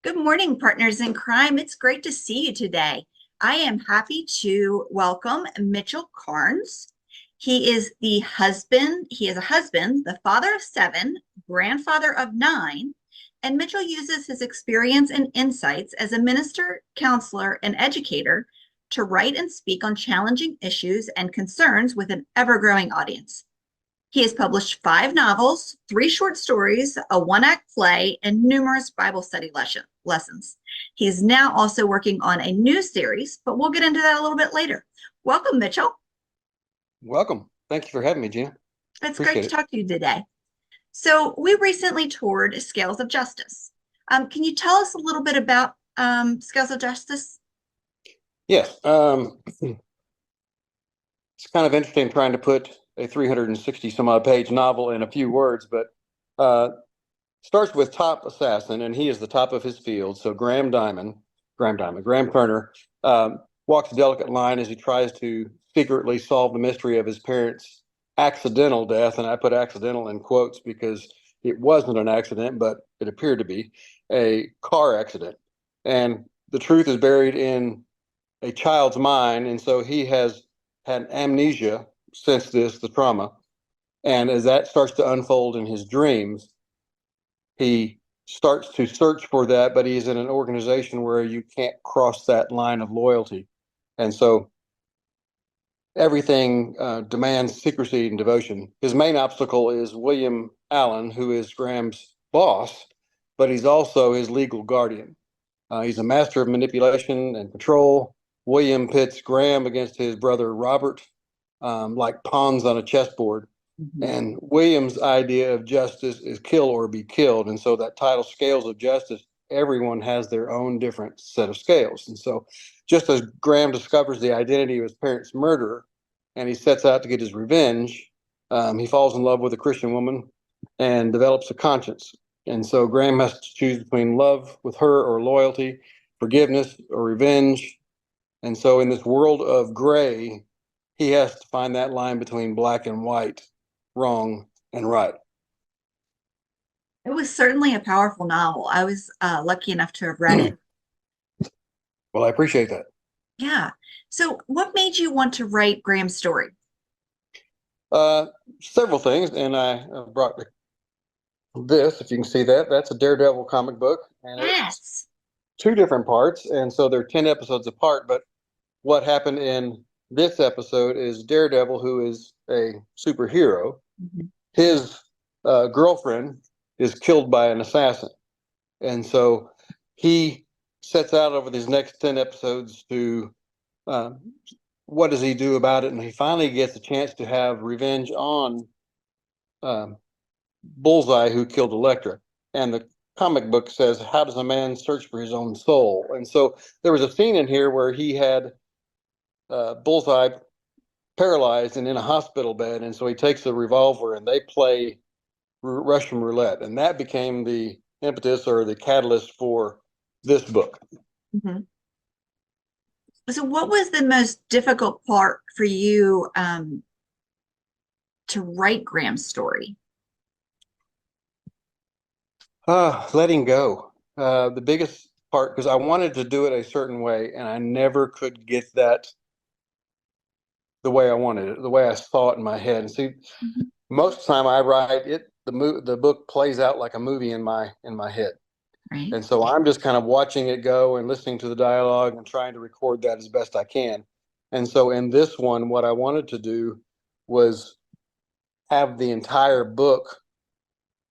Good morning, partners in crime. It's great to see you today. I am happy to welcome Mitchell Karnes. He is a husband, the father of 7, grandfather of 9, and Mitchell uses his experience and insights as a minister, counselor, and educator to write and speak on challenging issues and concerns with an ever-growing audience. He has published 5 novels, 3 short stories, a one-act play, and numerous Bible study lessons. He is now also working on a new series, but we'll get into that a little bit later. Welcome, Mitchell. Welcome. Thank you for having me, Gina. It's Appreciate great to it. talk to you today. So we recently toured Scales of Justice. Can you tell us a little bit about Scales of Justice? Yes, it's kind of interesting trying to put a 360 some odd page novel in a few words, but starts with top assassin, and he is the top of his field. So Graham Turner, walks a delicate line as he tries to secretly solve the mystery of his parents' accidental death. And I put accidental in quotes because it wasn't an accident, but it appeared to be a car accident. And the truth is buried in a child's mind. And so he has had amnesia since the trauma. And as that starts to unfold in his dreams, he starts to search for that, but he's in an organization where you can't cross that line of loyalty. And so everything demands secrecy and devotion. His main obstacle is William Allen, who is Graham's boss, but he's also his legal guardian. He's a master of manipulation and control. William pits Graham against his brother Robert, like pawns on a chessboard. Mhm. And William's idea of justice is kill or be killed. And so that title, Scales of Justice, everyone has their own different set of scales. And so just as Graham discovers the identity of his parents' murderer and he sets out to get his revenge, he falls in love with a Christian woman and develops a conscience. And so Graham has to choose between love with her or loyalty, forgiveness or revenge. And so in this world of gray, he has to find that line between black and white, wrong and right. It was certainly a powerful novel. I was lucky enough to have read it. Well, I appreciate that. Yeah. So, what made you want to write Graham's story? Uh, Several things, and I brought this, if you can see that. That's a Daredevil comic book, and it's Yes. 2 different parts, and so they're 10 episodes apart. But what happened in this episode is Daredevil, who is a superhero, Mhm. his girlfriend is killed by an assassin. And so he sets out over these next 10 episodes to uh, what does he do about it? And he finally gets a chance to have revenge on um, Bullseye, who killed Elektra. And the comic book says, how does a man search for his own soul? And so there was a scene in here where he had Bullseye paralyzed and in a hospital bed. And so he takes a revolver and they play Russian roulette. And that became the impetus or the catalyst for this book. Mhm. So, what was the most difficult part for you to write Graham's story? Letting go. The biggest part, because I wanted to do it a certain way, and I never could get that the way I wanted it, the way I saw it in my head. And see, Mhm. most of the time I write it, the book plays out like a movie in my head, Right. and so I'm just kind of watching it go and listening to the dialogue and trying to record that as best I can. And so in this one, what I wanted to do was have the entire book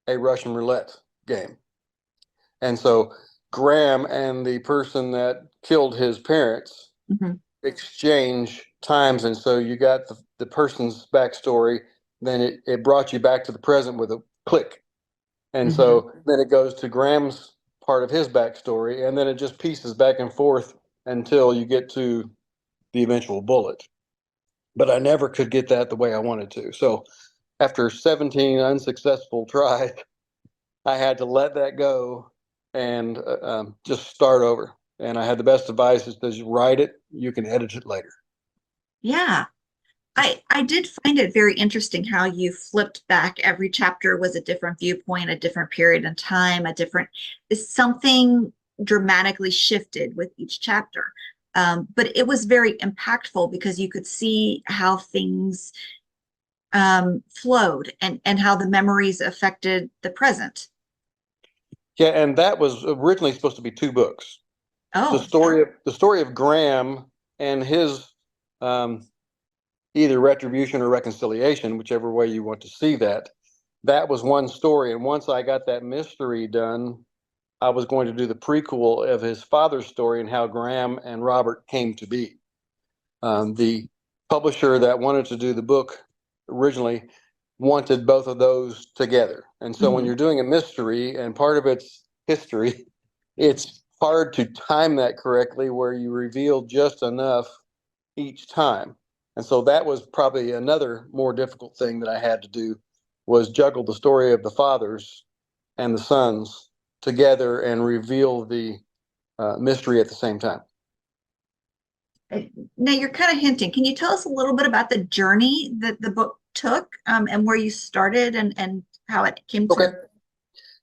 a Russian roulette game. And so Graham and the person that killed his parents Mhm. exchange times. And so you got the person's backstory, then it brought you back to the present with a click. And Mhm. so then it goes to Graham's part of his backstory, and then it just pieces back and forth until you get to the eventual bullet. But I never could get that the way I wanted to. So after 17 unsuccessful tries, I had to let that go and just start over. And I had the best advice is just write it. You can edit it later. Yeah. I did find it very interesting how you flipped back. Every chapter was a different viewpoint, a different period in time, a different is something dramatically shifted with each chapter. But it was very impactful because you could see how things flowed and how the memories affected the present. Yeah, and that was originally supposed to be two books. Oh, The story of Graham and his um, either retribution or reconciliation, whichever way you want to see that. That was one story, and once I got that mystery done, I was going to do the prequel of his father's story and how Graham and Robert came to be. The publisher that wanted to do the book originally wanted both of those together. And so when mhm. you're doing a mystery and part of it's history, it's hard to time that correctly where you reveal just enough each time. And so that was probably another more difficult thing that I had to do was juggle the story of the fathers and the sons together and reveal the mystery at the same time. Now you're kind of hinting. Can you tell us a little bit about the journey that the book took, and where you started and how it came Okay. to?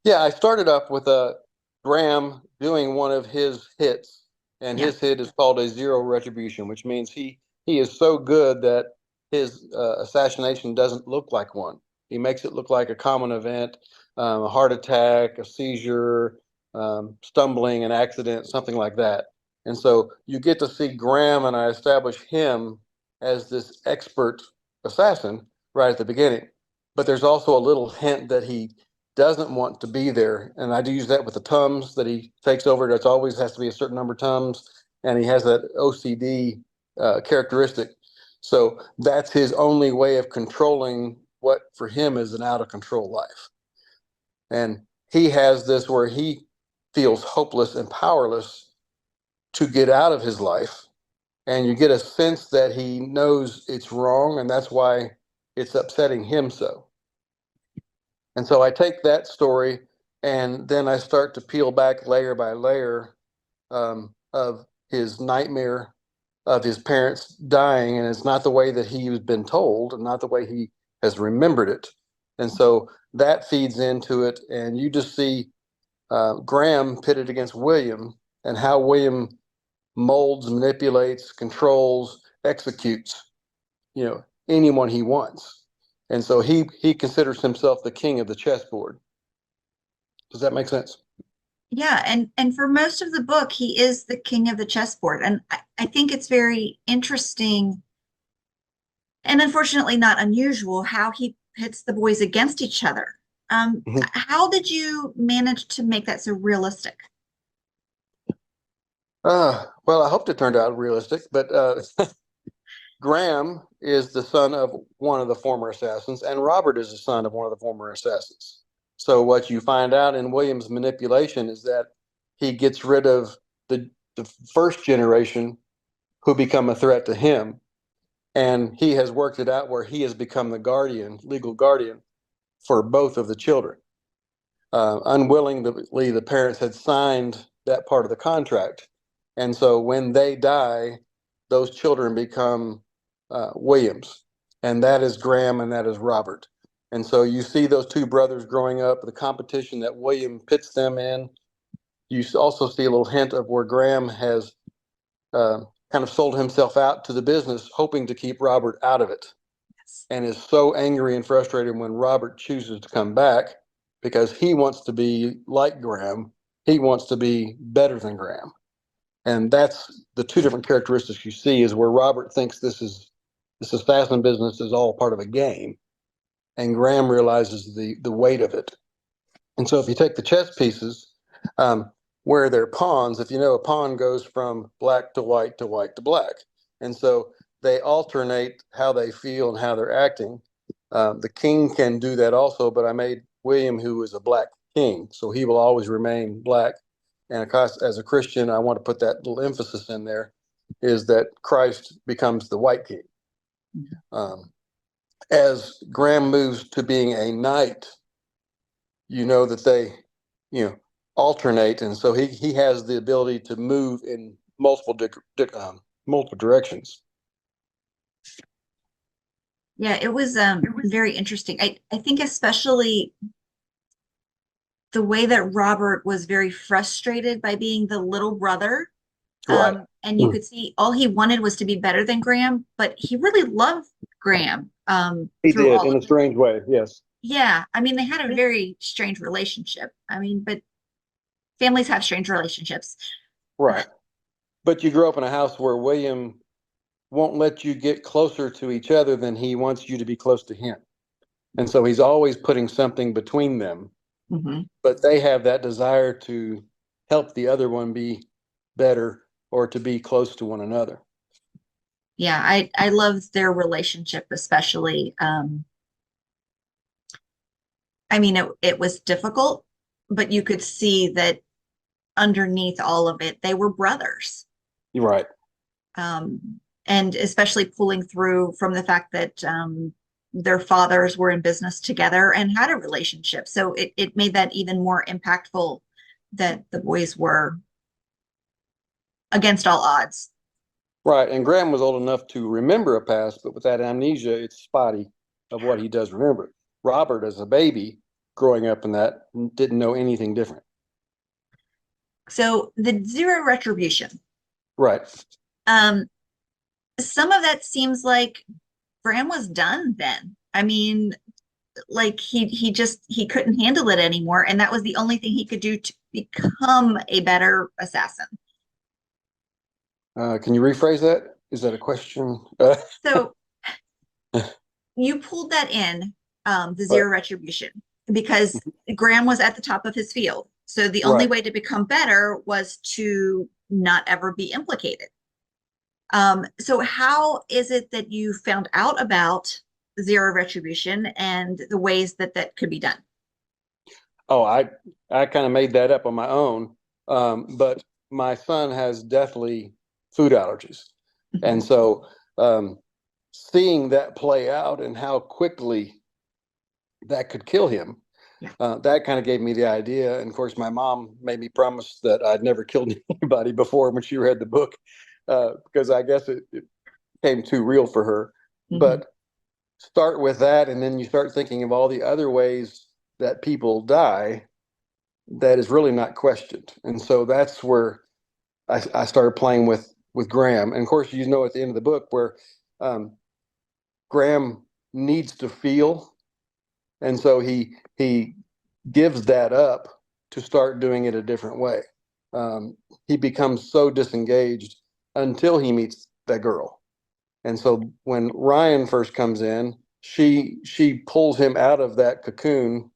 Yeah, I started up with a Graham doing one of his hits, and Yeah. his hit is called a zero retribution, which means he is so good that his assassination doesn't look like one. He makes it look like a common event, a heart attack, a seizure, stumbling, an accident, something like that. And so you get to see Graham, and I establish him as this expert assassin right at the beginning. But there's also a little hint that he doesn't want to be there. And I do use that with the Tums that he takes over. That's always has to be a certain number of Tums. And he has that OCD characteristic. So that's his only way of controlling what for him is an out of control life. And he has this where he feels hopeless and powerless to get out of his life. And you get a sense that he knows it's wrong. And that's why it's upsetting him so. And so I take that story and then I start to peel back layer by layer of his nightmare of his parents dying. And it's not the way that he's been told and not the way he has remembered it. And so that feeds into it. And you just see Graham pitted against William and how William molds, manipulates, controls, executes, anyone he wants. And so he considers himself the king of the chessboard. Does that make sense? Yeah, and for most of the book, he is the king of the chessboard, and I think it's very interesting and unfortunately not unusual how he pits the boys against each other. Mhm. How did you manage to make that so realistic? Well, I hope it turned out realistic, but Graham is the son of one of the former assassins, and Robert is the son of one of the former assassins. So what you find out in William's manipulation is that he gets rid of the first generation who become a threat to him, and he has worked it out where he has become the guardian, legal guardian for both of the children. Unwillingly, the parents had signed that part of the contract. And so when they die, those children become Williams, and that is Graham and that is Robert. And so you see those two brothers growing up, the competition that William pits them in. You also see a little hint of where Graham has uh, kind of sold himself out to the business, hoping to keep Robert out of it Yes. and is so angry and frustrated when Robert chooses to come back because he wants to be like Graham. He wants to be better than Graham. And that's the two different characteristics you see is where Robert thinks this assassin business is all part of a game. And Graham realizes the weight of it. And so if you take the chess pieces, where they're pawns, if you know, a pawn goes from black to white to white to black. And so they alternate how they feel and how they're acting. The king can do that also, but I made William, who is a black king, so he will always remain black. And of course, as a Christian, I want to put that little emphasis in there is that Christ becomes the white king. Um, as Graham moves to being a knight, you know that they, you know, alternate, and so he has the ability to move in multiple directions. Yeah, it was very interesting. I think especially the way that Robert was very frustrated by being the little brother. Right. And you could see all he wanted was to be better than Graham, but he really loved Graham He through did all in of a it. strange way. Yes. Yeah, I mean, they had a very strange relationship. I mean, but families have strange relationships. Right. But you grew up in a house where William won't let you get closer to each other than he wants you to be close to him. And so he's always putting something between them, Mhm. but they have that desire to help the other one be better or to be close to one another. Yeah, I loved their relationship, especially. I mean, it was difficult, but you could see that underneath all of it, they were brothers. You're right. And especially pulling through from the fact that their fathers were in business together and had a relationship. So it made that even more impactful that the boys were against all odds. Right. And Graham was old enough to remember a past, but with that amnesia, it's spotty of what he does remember. Robert, as a baby growing up in that, didn't know anything different. So the zero retribution. Right. Um, some of that seems like Graham was done then. I mean, like he couldn't handle it anymore, and that was the only thing he could do to become a better assassin. Can you rephrase that? Is that a question? So you pulled that in, the Right. zero retribution, because Graham was at the top of his field. So the only Right. way to become better was to not ever be implicated. So how is it that you found out about zero retribution and the ways that that could be done? Oh, I kind of made that up on my own. But my son has deathly food allergies. Mhm. And so seeing that play out and how quickly that could kill him, Yeah. that kind of gave me the idea. And of course, my mom made me promise that I'd never killed anybody before when she read the book, because I guess it came too real for her. Mhm. But start with that, and then you start thinking of all the other ways that people die that is really not questioned. And so that's where I started playing with Graham. And of course, you know, at the end of the book where um, Graham needs to feel, and so he gives that up to start doing it a different way. He becomes so disengaged until he meets that girl. And so when Ryan first comes in, she pulls him out of that cocoon,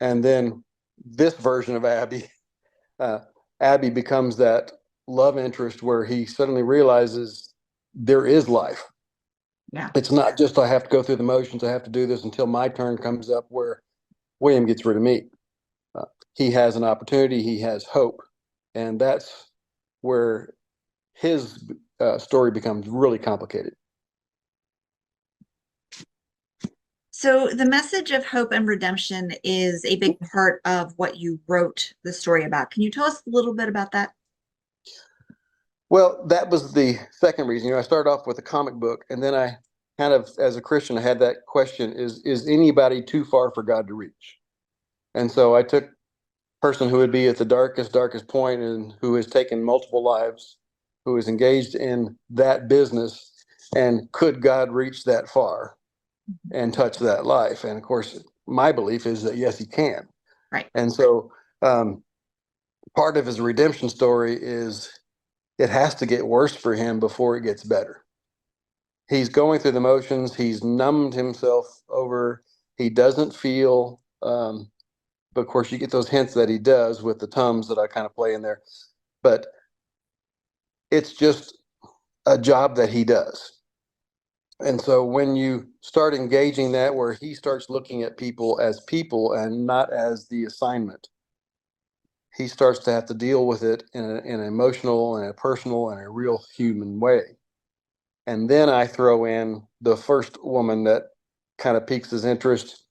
and then this version of uh, Abby becomes that love interest where he suddenly realizes there is life. Yeah. It's not just I have to go through the motions, I have to do this until my turn comes up where William gets rid of me. Uh, he has an opportunity, he has hope. And that's where his story becomes really complicated. So the message of hope and redemption is a big part of what you wrote the story about. Can you tell us a little bit about that? Well, that was the second reason. You know, I started off with a comic book, and then I kind of, as a Christian, I had that question: is anybody too far for God to reach? And so I took a person who would be at the darkest point, and who has taken multiple lives, who is engaged in that business, and could God reach that far and touch that life? And of course, my belief is that yes, He can. Right. And so um, part of his redemption story is it has to get worse for him before it gets better. He's going through the motions. He's numbed himself over. He doesn't feel, but of course, you get those hints that he does with the tums that I kind of play in there. But it's just a job that he does. And so when you start engaging that, where he starts looking at people and not as the assignment, he starts to have to deal with it in an emotional and a personal and a real human way. And then I throw in the first woman that kind of piques his interest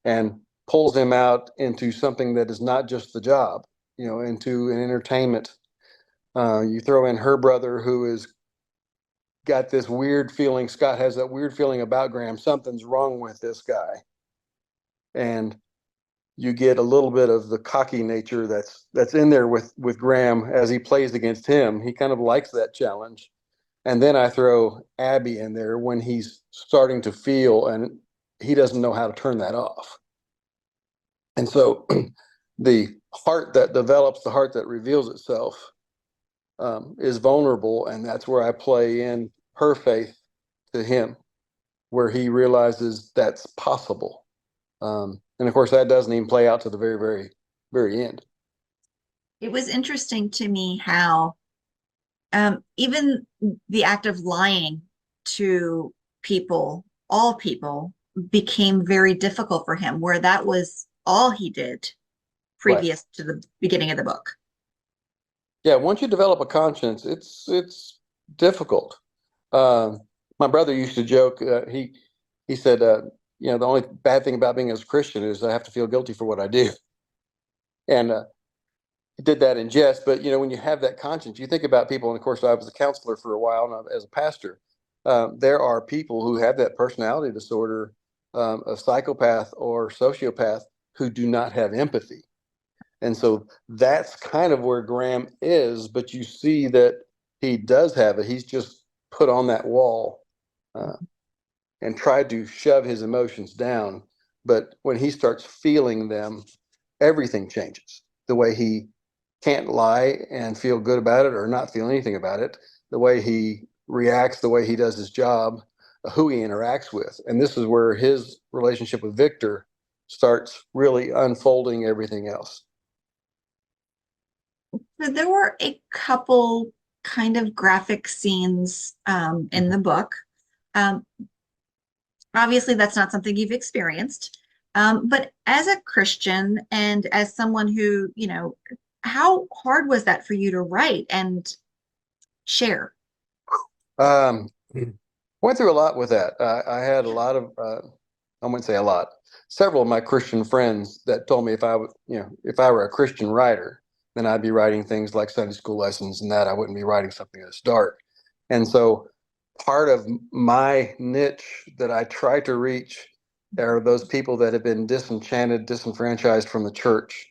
and pulls him out into something that is not just the job, you know, into an entertainment. You throw in her brother, who is got this weird feeling. Scott has that weird feeling about Graham. Something's wrong with this guy. And you get a little bit of the cocky nature that's in there with Graham as he plays against him. He kind of likes that challenge. And then I throw Abby in there when he's starting to feel and he doesn't know how to turn that off. And so the heart that develops, the heart that reveals itself, is vulnerable. And that's where I play in her faith to him, where he realizes that's possible. And of course, that doesn't even play out to the very, very, very end. It was interesting to me how even the act of lying to people, all people, became very difficult for him, where that was all he did Right. previous to the beginning of the book. Yeah. Once you develop a conscience, it's difficult. Uh, my brother used to joke. He said, the only bad thing about being a Christian is I have to feel guilty for what I do. And he did that in jest. But when you have that conscience, you think about people. And of course, I was a counselor for a while, and as a pastor, there are people who have that personality disorder, a psychopath or sociopath, who do not have empathy. And so that's kind of where Graham is. But you see that he does have it. He's just put on that wall. And tried to shove his emotions down. But when he starts feeling them, everything changes. The way he can't lie and feel good about it or not feel anything about it, the way he reacts, the way he does his job, who he interacts with. And this is where his relationship with Victor starts really unfolding everything else. So there were a couple kind of graphic scenes in the book. Um, Obviously, that's not something you've experienced. But as a Christian and as someone who, how hard was that for you to write and share? Um, Went through a lot with that. I had a lot of, I wouldn't say a lot, several of my Christian friends that told me if I were a Christian writer, then I'd be writing things like Sunday school lessons and that I wouldn't be writing something that's dark. And so part of my niche that I try to reach are those people that have been disenchanted, disenfranchised from the church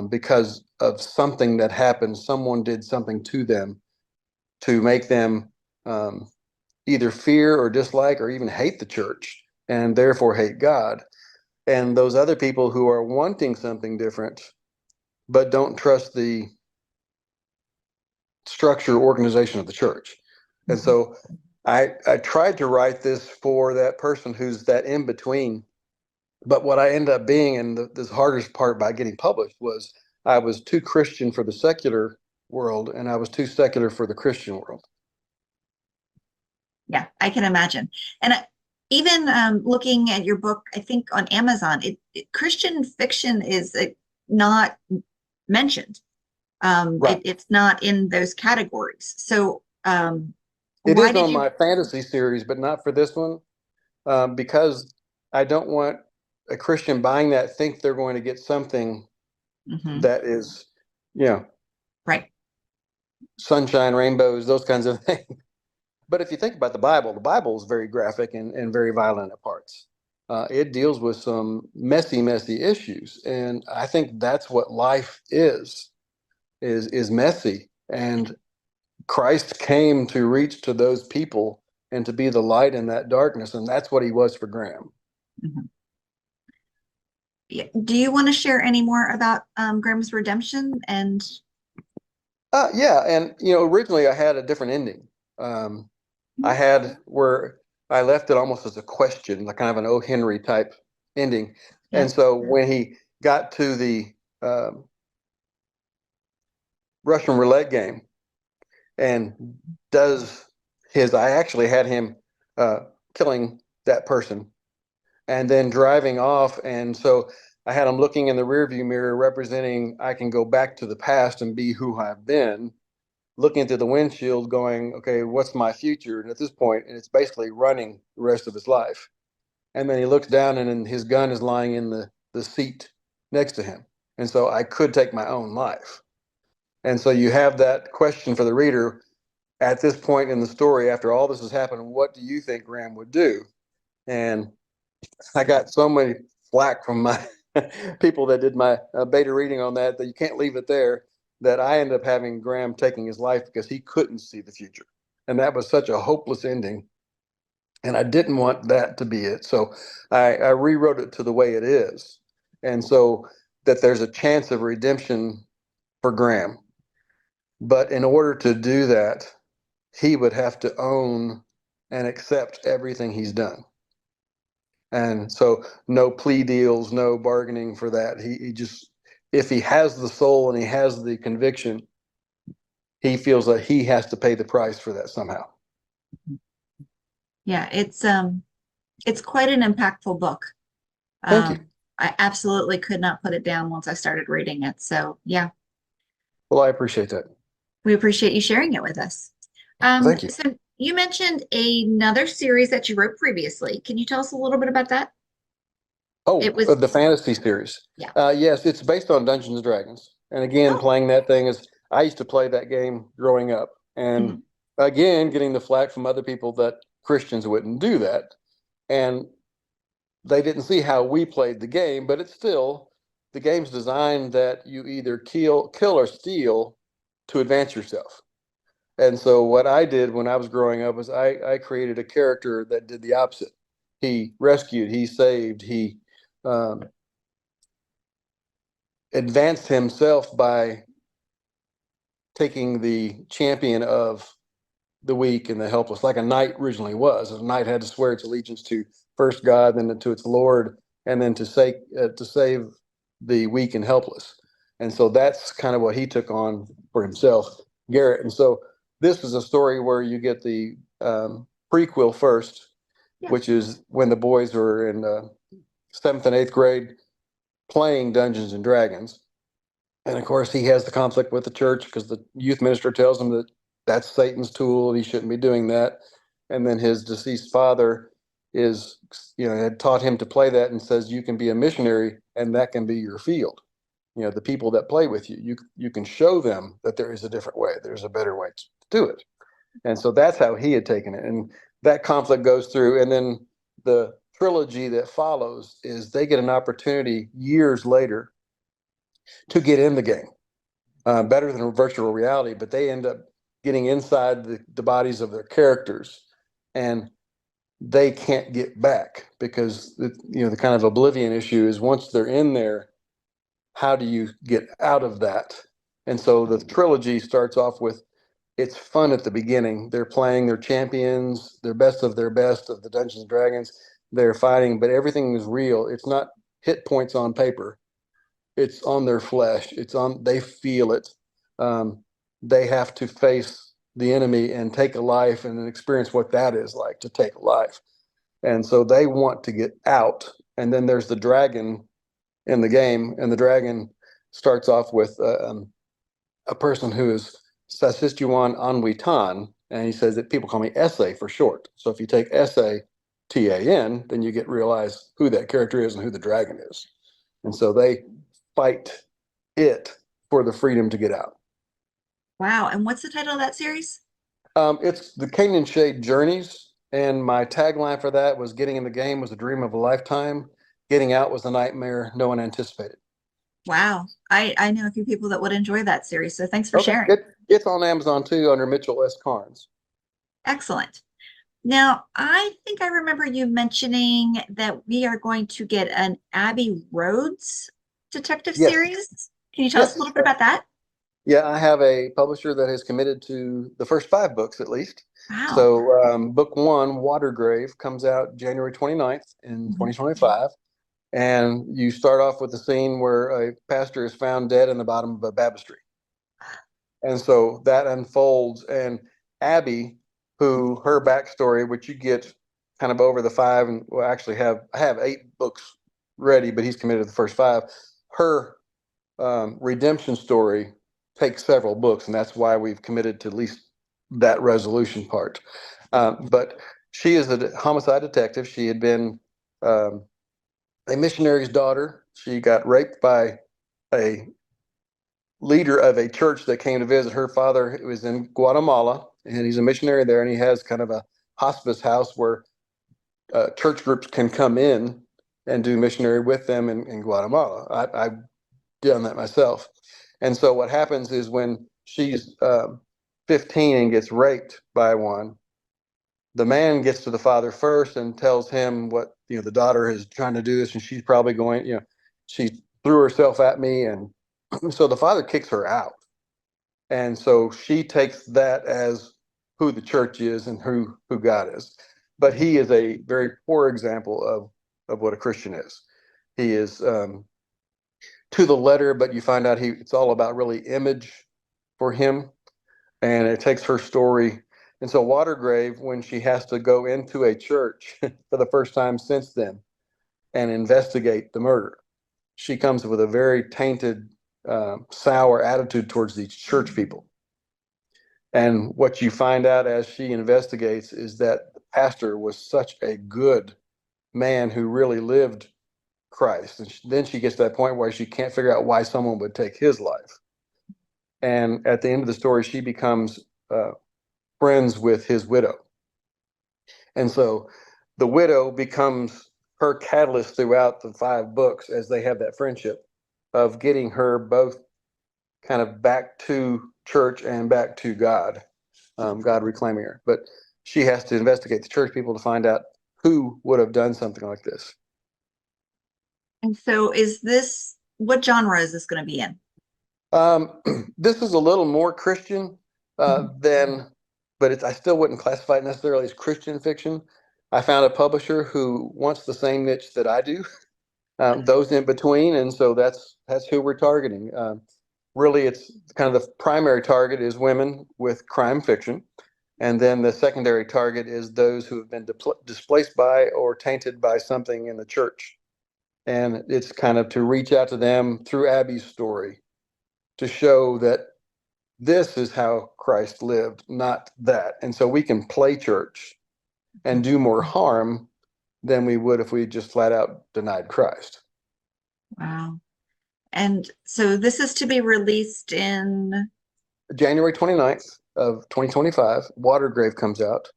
because of something that happened. Someone did something to them to make them um, either fear or dislike or even hate the church and therefore hate God. And those other people who are wanting something different but don't trust the structure organization of the church. And Mhm. so I tried to write this for that person who's that in between. But what I ended up being, and the hardest part by getting published, was I was too Christian for the secular world and I was too secular for the Christian world. Yeah, I can imagine. And even looking at your book, I think on Amazon, Christian fiction is not mentioned. Right. It's not in those categories. So It why is did on you? my fantasy series, but not for this one, because I don't want a Christian buying that think they're going to get something Mhm. that is, you know, Right. sunshine, rainbows, those kinds of things. But if you think about the Bible is very graphic and very violent at parts. It deals with some messy, messy issues, and I think that's what life is messy. And Christ came to reach to those people and to be the light in that darkness, and that's what he was for Graham. Mhm. Yeah. Do you want to share any more about Grimm's Redemption? And Yeah, and originally I had a different ending. Um, I had where I left it almost as a question, like kind of an O. Henry type ending. yeah. And so when he got to the um, Russian roulette game and does I actually had him uh, killing that person and then driving off. And so I had him looking in the rearview mirror, representing I can go back to the past and be who I've been, looking through the windshield, going, okay, what's my future? And at this point, and it's basically running the rest of his life. And then he looks down, and then his gun is lying in the seat next to him. And so I could take my own life. And so you have that question for the reader at this point in the story, after all this has happened, what do you think Graham would do? And I got so many flack from my people that did my beta reading on that, that you can't leave it there, that I ended up having Graham taking his life because he couldn't see the future. And that was such a hopeless ending. And I didn't want that to be it. So I rewrote it to the way it is. And so that there's a chance of redemption for Graham. But in order to do that, he would have to own and accept everything he's done. And so no plea deals, no bargaining for that. He just, if he has the soul and he has the conviction, he feels that he has to pay the price for that somehow. Yeah, it's quite an impactful book. Thank you. I absolutely could not put it down once I started reading it. So yeah, Well, I appreciate that. we appreciate you sharing it with us. Thank you. So you mentioned another series that you wrote previously. Can you tell us a little bit about that? It Oh, was, the fantasy series. yeah. Yes, it's based on Dungeons and Dragons. And again, Oh, playing that thing is, I used to play that game growing up. And mhm. again, getting the flack from other people that Christians wouldn't do that. And they didn't see how we played the game, but it's still, the game's designed that you either kill or steal to advance yourself. And so what I did when I was growing up was I created a character that did the opposite. He rescued, he saved, he um, advanced himself by taking the champion of the weak and the helpless, like a knight originally was. A knight had to swear its allegiance to first God, then to its Lord, and then to save the weak and helpless. And so that's kind of what he took on for himself, Garrett. And so this is a story where you get the prequel first, Yeah. which is when the boys were in seventh and eighth grade playing Dungeons and Dragons. And of course, he has the conflict with the church because the youth minister tells him that that's Satan's tool and he shouldn't be doing that. And then his deceased father is, had taught him to play that and says, you can be a missionary and that can be your field. The people that play with you, you can show them that there is a different way, there's a better way to do it. And so that's how he had taken it. And that conflict goes through. And then the trilogy that follows is they get an opportunity years later to get in the game, better than virtual reality, but they end up getting inside the bodies of their characters, and they can't get back because the kind of oblivion issue is once they're in there, how do you get out of that? And so the trilogy starts off with, it's fun at the beginning. They're playing their champions, their best of the Dungeons and Dragons. They're fighting, but everything is real. It's not hit points on paper. It's on their flesh. They feel it. Um, they have to face the enemy and take a life and experience what that is like to take a life. And so they want to get out. And then there's the dragon in the game, and the dragon starts off with a person who is Sasistuan Anwitan, and he says that people call me Essay for short. So if you take Essay, TAN, then you realize who that character is and who the dragon is. And so they fight it for the freedom to get out. Wow. And what's the title of that series? It's the Canyon Shade Journeys, and my tagline for that was "Getting in the game was a dream of a lifetime. Getting out was a nightmare no one anticipated." Wow. I know a few people that would enjoy that series. So thanks for Okay, sharing. it's on Amazon too under Mitchell Karnes. Excellent. Now, I think I remember you mentioning that we are going to get an Abbey Roads detective Yes, series. Can you tell us a yes. little bit about that? Yeah, I have a publisher that has committed to the first 5 books at least. Wow. So book one, Watergrave, comes out January 29th in Mhm. 2025. And you start off with a scene where a pastor is found dead in the bottom of a baptistry. And so that unfolds. And Abby, who her backstory, which you get kind of over the 5, and well, actually I have 8 books ready, but he's committed to the first 5. Her redemption story takes several books, and that's why we've committed to at least that resolution part. But she is a homicide detective. She had been a missionary's daughter. She got raped by a leader of a church that came to visit her father. Who was in Guatemala, and he's a missionary there, and he has kind of a hospice house where church groups can come in and do missionary with them in Guatemala. I've done that myself. And so what happens is when she's 15 and gets raped by one, the man gets to the father first and tells him what, the daughter is trying to do this, and she's probably going, she threw herself at me. And so the father kicks her out. And so she takes that as who the church is and who God is. But he is a very poor example of what a Christian is. He is to the letter, but you find out it's all about really image for him. And it takes her story. And so Watergrave, when she has to go into a church for the first time since then and investigate the murder, she comes with a very tainted, sour attitude towards these church people. And what you find out as she investigates is that the pastor was such a good man who really lived Christ. And then she gets to that point where she can't figure out why someone would take his life. And at the end of the story, she becomes friends with his widow. And so the widow becomes her catalyst throughout the 5 books as they have that friendship of getting her both kind of back to church and back to God, God reclaiming her. But she has to investigate the church people to find out who would have done something like this. And so what genre is this going to be in? Um, this is a little more Christian than, but I still wouldn't classify it necessarily as Christian fiction. I found a publisher who wants the same niche that I do, those in between, and so that's who we're targeting. Really, it's kind of the primary target is women with crime fiction, and then the secondary target is those who have been displaced by or tainted by something in the church. And it's kind of to reach out to them through Abby's story to show that this is how Christ lived, not that. And so we can play church and do more harm than we would if we just flat out denied Christ. Wow. And so this is to be released in. January 29th of 2025, Watergrave comes out.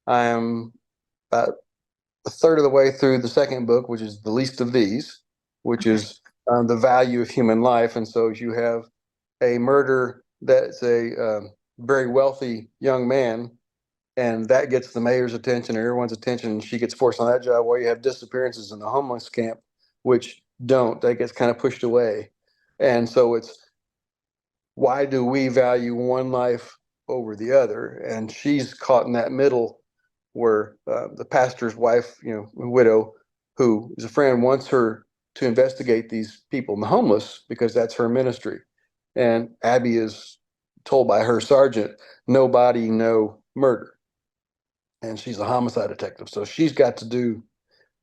I am about a third of the way through the second book, which is The Least of These, which Okay. is the value of human life. And so you have a murder that's a very wealthy young man, and that gets the mayor's attention and everyone's attention. And she gets forced on that job, while you have disappearances in the homeless camp, which don't. That gets kind of pushed away. And so it's, why do we value one life over the other? And she's caught in that middle where the pastor's wife, widow, who is a friend, wants her to investigate these people and the homeless because that's her ministry. And Abby is told by her sergeant, no body, no murder. And she's a homicide detective. So she's got to do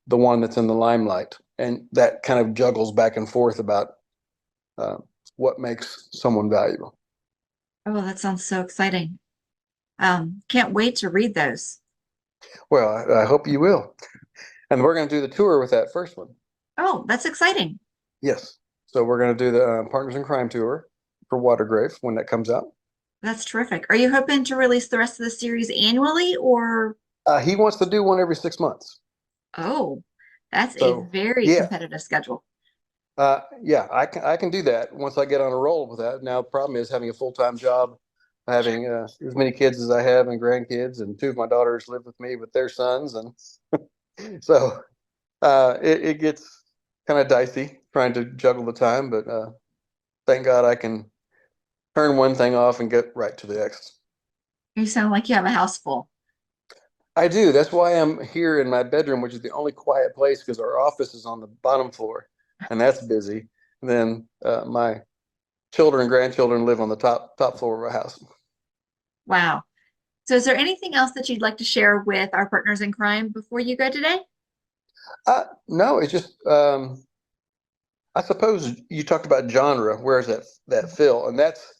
the one that's in the limelight. And that kind of juggles back and forth about uh, what makes someone valuable. Oh, that sounds so exciting. Can't wait to read those. Well, I hope you will. And we're going to do the tour with that first one. Oh, that's exciting. Yes. So we're going to do the Partners in Crime tour for Watergrave when that comes out. That's terrific. Are you hoping to release the rest of the series annually or? He wants to do one every 6 months. Oh, that's a So very yeah, competitive schedule. yeah, I can do that once I get on a roll with that. Now, the problem is having a full-time job, having as many kids as I have and grandkids, and 2 of my daughters live with me with their sons, and so it gets kind of dicey trying to juggle the time. But thank God I can turn one thing off and get right to the next. You sound like you have a house full. I do. That's why I'm here in my bedroom, which is the only quiet place because our office is on the bottom floor, and that's busy. And then my children and grandchildren live on the top floor of our house. Wow. So is there anything else that you'd like to share with our partners in crime before you go today? No, it's just I suppose you talked about genre. Where's that fill? And that's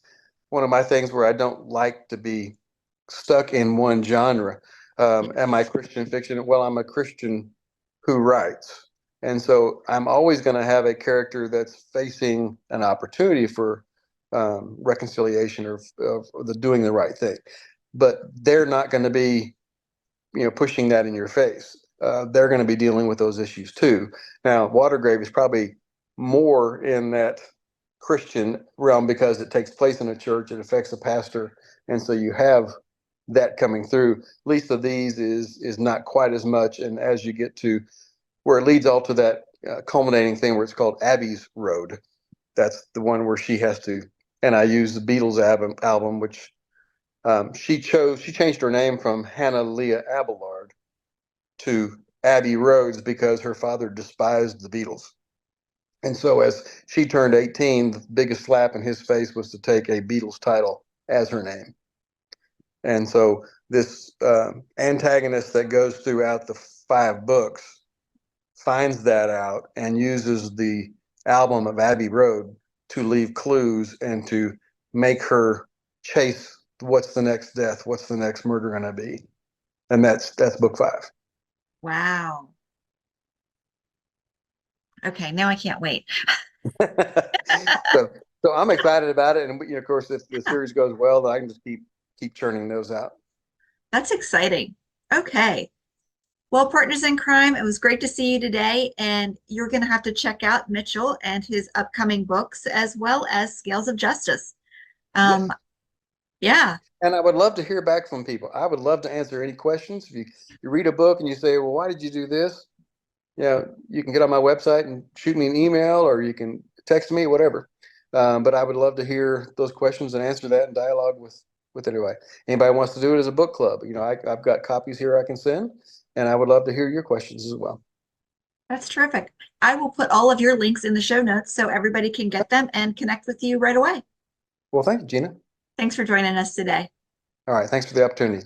one of my things where I don't like to be stuck in one genre. Am I Christian fiction? Well, I'm a Christian who writes. And so I'm always going to have a character that's facing an opportunity for reconciliation or the doing the right thing. But they're not going to be, pushing that in your face. they're going to be dealing with those issues too. Now, Watergrave is probably more in that Christian realm because it takes place in a church, it affects a pastor, and so you have that coming through. Least of These is not quite as much, and as you get to where it leads all to that culminating thing where it's called Abbey's Road, that's the one where she has to, and I use the Beatles album, which she changed her name from Hannah Leah Abelard to Abbey Rhodes because her father despised the Beatles. And so as she turned 18, the biggest slap in his face was to take a Beatles title as her name. And so this antagonist that goes throughout the 5 books finds that out and uses the album of Abbey Road to leave clues and to make her chase what's the next death, what's the next murder going to be. And that's book 5. Wow. Okay, now I can't wait. so so I'm excited about it, and of course, if the Yeah, series goes well, then I can just keep churning those out. that's exciting. Okay. Well, partners in crime, it was great to see you today. And you're going to have to check out Mitchell and his upcoming books, as well as Scales of Justice. Um, Yes, yeah, and I would love to hear back from people. I would love to answer any questions. If you read a book and you say, "Well, why did you do this?" You can get on my website and shoot me an email, or you can text me, whatever. But I would love to hear those questions and answer that in dialogue with anybody. Anybody wants to do it as a book club, I've got copies here I can send, and I would love to hear your questions as well. that's terrific. I will put all of your links in the show notes so everybody can get them and connect with you right away. Well, thank you, Gina. Thanks for joining us today. All right, thanks for the opportunity.